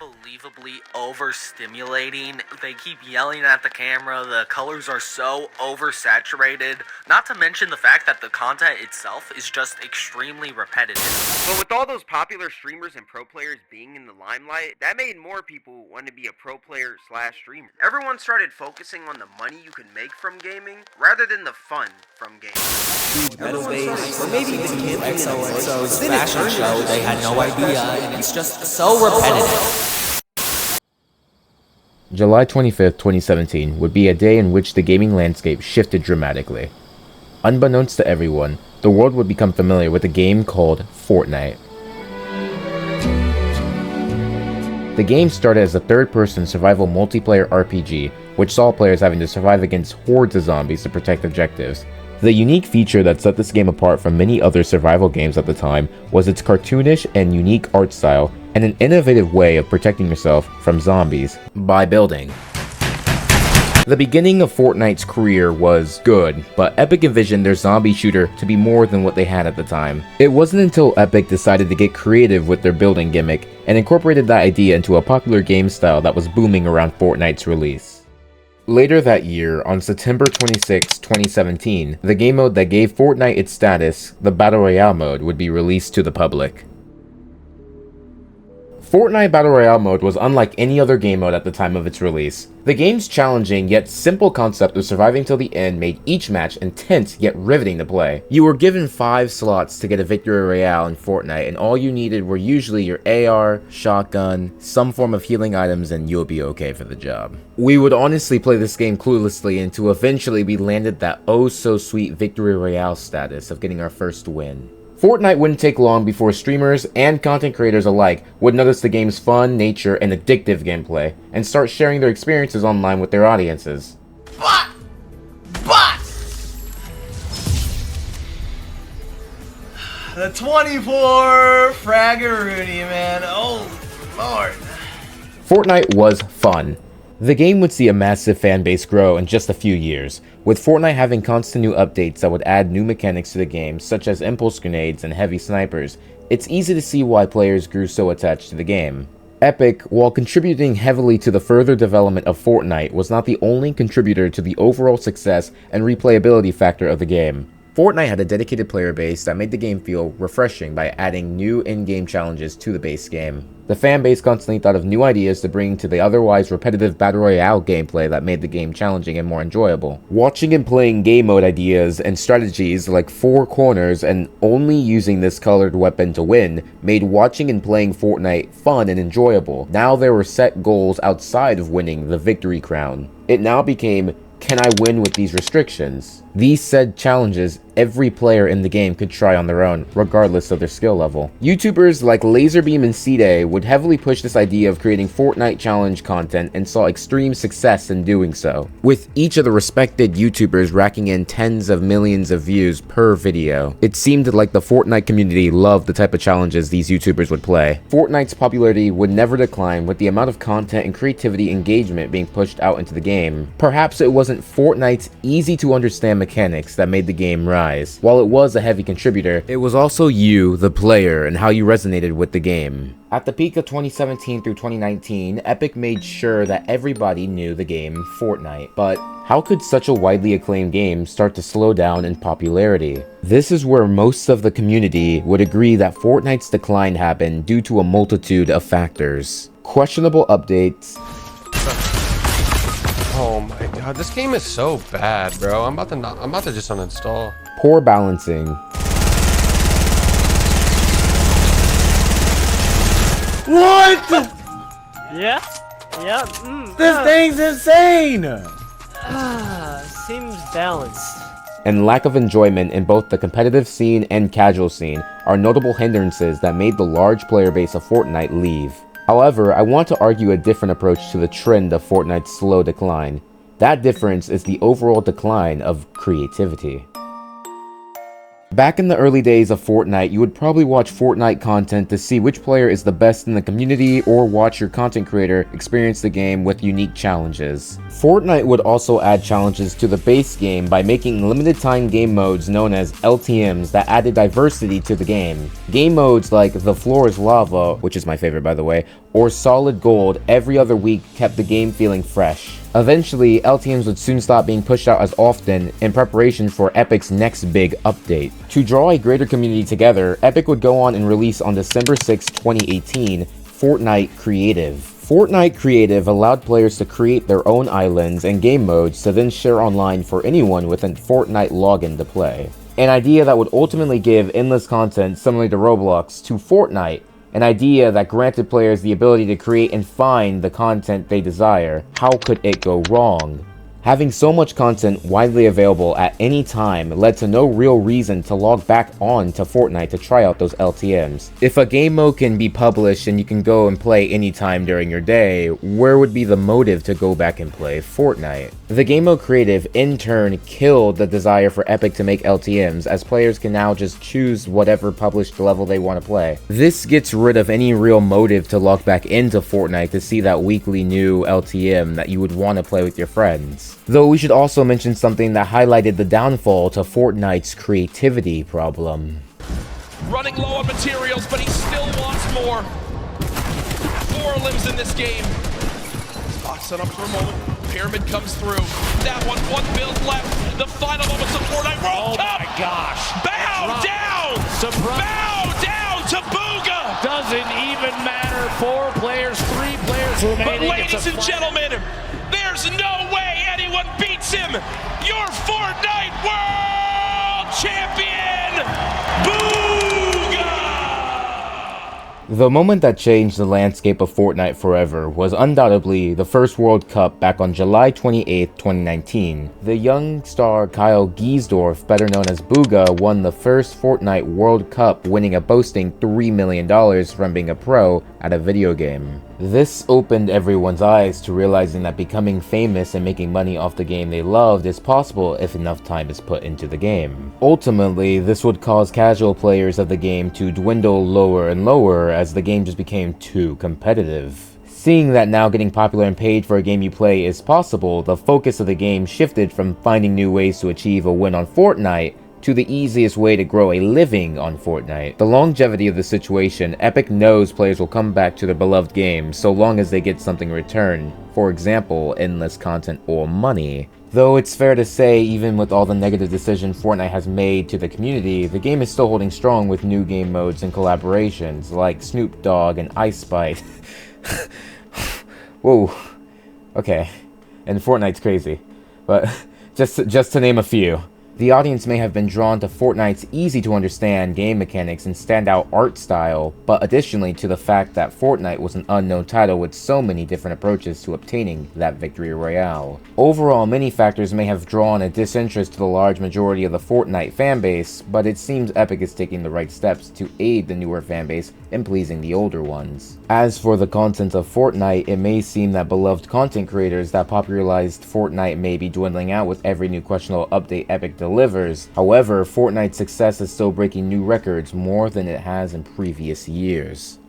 unbelievably overstimulating. They keep yelling at the camera, the colors are so oversaturated, not to mention the fact that the content itself is just extremely repetitive. But with all those popular streamers and pro players being in the limelight, that made more people want to be a pro player / streamer. Everyone started focusing on the money you could make from gaming rather than the fun from gaming. Metal Base, or maybe the Kim XOXO's fashion show, they had no idea, and it's just so repetitive. July 25th, 2017 would be a day in which the gaming landscape shifted dramatically. Unbeknownst to everyone, the world would become familiar with a game called Fortnite. The game started as a third-person survival multiplayer RPG, which saw players having to survive against hordes of zombies to protect objectives. The unique feature that set this game apart from many other survival games at the time was its cartoonish and unique art style and an innovative way of protecting yourself from zombies by building. The beginning of Fortnite's career was good, but Epic envisioned their zombie shooter to be more than what they had at the time. It wasn't until Epic decided to get creative with their building gimmick and incorporated that idea into a popular game style that was booming around Fortnite's release. Later that year, on September 26, 2017, the game mode that gave Fortnite its status, the Battle Royale mode, would be released to the public. Fortnite Battle Royale mode was unlike any other game mode at the time of its release. The game's challenging yet simple concept of surviving till the end made each match intense yet riveting to play. You were given 5 slots to get a victory royale in Fortnite, and all you needed were usually your AR, shotgun, some form of healing items, and you'll be okay for the job. We would honestly play this game cluelessly until eventually we landed that oh so sweet victory royale status of getting our first win. Fortnite wouldn't take long before streamers and content creators alike would notice the game's fun, nature, and addictive gameplay, and start sharing their experiences online with their audiences. But! The 24 Fraggaroonie, man. Oh, Lord. Fortnite was fun. The game would see a massive fan base grow in just a few years, with Fortnite having constant new updates that would add new mechanics to the game, such as impulse grenades and heavy snipers. It's easy to see why players grew so attached to the game. Epic, while contributing heavily to the further development of Fortnite, was not the only contributor to the overall success and replayability factor of the game. Fortnite had a dedicated player base that made the game feel refreshing by adding new in-game challenges to the base game. The fan base constantly thought of new ideas to bring to the otherwise repetitive Battle Royale gameplay that made the game challenging and more enjoyable. Watching and playing game mode ideas and strategies like 4 corners and only using this colored weapon to win made watching and playing Fortnite fun and enjoyable. Now there were set goals outside of winning the victory crown. It now became, can I win with these restrictions? These said challenges every player in the game could try on their own, regardless of their skill level. YouTubers like Laserbeam and C-Day would heavily push this idea of creating Fortnite challenge content and saw extreme success in doing so, with each of the respected YouTubers racking in tens of millions of views per video. It seemed like the Fortnite community loved the type of challenges these YouTubers would play. Fortnite's popularity would never decline with the amount of content and creativity engagement being pushed out into the game. Perhaps it wasn't Fortnite's easy to understand mechanics that made the game rise. While it was a heavy contributor, it was also you, the player, and how you resonated with the game. At the peak of 2017 through 2019, Epic made sure that everybody knew the game Fortnite. But how could such a widely acclaimed game start to slow down in popularity? This is where most of the community would agree that Fortnite's decline happened due to a multitude of factors. Questionable updates. Oh my god, this game is so bad, bro. I'm about to just uninstall. Poor balancing. What? Yeah? This thing's insane! Seems balanced. And lack of enjoyment in both the competitive scene and casual scene are notable hindrances that made the large player base of Fortnite leave. However, I want to argue a different approach to the trend of Fortnite's slow decline. That difference is the overall decline of creativity. Back in the early days of Fortnite, you would probably watch Fortnite content to see which player is the best in the community, or watch your content creator experience the game with unique challenges. Fortnite would also add challenges to the base game by making limited time game modes known as LTMs that added diversity to the game. Game modes like The Floor is Lava, which is my favorite by the way, or Solid Gold every other week kept the game feeling fresh. Eventually, LTMs would soon stop being pushed out as often in preparation for Epic's next big update. To draw a greater community together, Epic would go on and release on December 6, 2018, Fortnite Creative. Fortnite Creative allowed players to create their own islands and game modes to then share online for anyone with a Fortnite login to play. An idea that would ultimately give endless content similar to Roblox to Fortnite, an idea that granted players the ability to create and find the content they desire. How could it go wrong? Having so much content widely available at any time led to no real reason to log back on to Fortnite to try out those LTMs. If a game mode can be published and you can go and play anytime during your day, where would be the motive to go back and play Fortnite? The game mode creative in turn killed the desire for Epic to make LTMs, as players can now just choose whatever published level they want to play. This gets rid of any real motive to log back into Fortnite to see that weekly new LTM that you would want to play with your friends. Though we should also mention something that highlighted the downfall to Fortnite's creativity problem. Running low on materials, but he still wants more. 4 limbs in this game. Spot set up for a moment. Pyramid comes through. That one build left. The final moments of Fortnite World Cup. Oh my gosh. Bow down. Bow down to Booga. Doesn't even matter. 4 players, 3 players remaining. But ladies and gentlemen, there's no way anyone beats him. Your Fortnite World Champion, Booga! The moment that changed the landscape of Fortnite forever was undoubtedly the first World Cup back on July 28, 2019. The young star Kyle Giesdorf, better known as Booga, won the first Fortnite World Cup, winning a boasting $3 million from being a pro at a video game. This opened everyone's eyes to realizing that becoming famous and making money off the game they loved is possible if enough time is put into the game. Ultimately, this would cause casual players of the game to dwindle lower and lower as the game just became too competitive. Seeing that now getting popular and paid for a game you play is possible, the focus of the game shifted from finding new ways to achieve a win on Fortnite to the easiest way to grow a living on Fortnite. The longevity of the situation, Epic knows players will come back to their beloved game so long as they get something in return, for example, endless content or money. Though it's fair to say, even with all the negative decisions Fortnite has made to the community, the game is still holding strong with new game modes and collaborations like Snoop Dogg and Ice Spice. Whoa, okay, and Fortnite's crazy, but just to name a few. The audience may have been drawn to Fortnite's easy-to-understand game mechanics and standout art style, but additionally to the fact that Fortnite was an unknown title with so many different approaches to obtaining that victory royale. Overall, many factors may have drawn a disinterest to the large majority of the Fortnite fanbase, but it seems Epic is taking the right steps to aid the newer fanbase in pleasing the older ones. As for the content of Fortnite, it may seem that beloved content creators that popularized Fortnite may be dwindling out with every new questionable update Epic delivers. However, Fortnite's success is still breaking new records more than it has in previous years.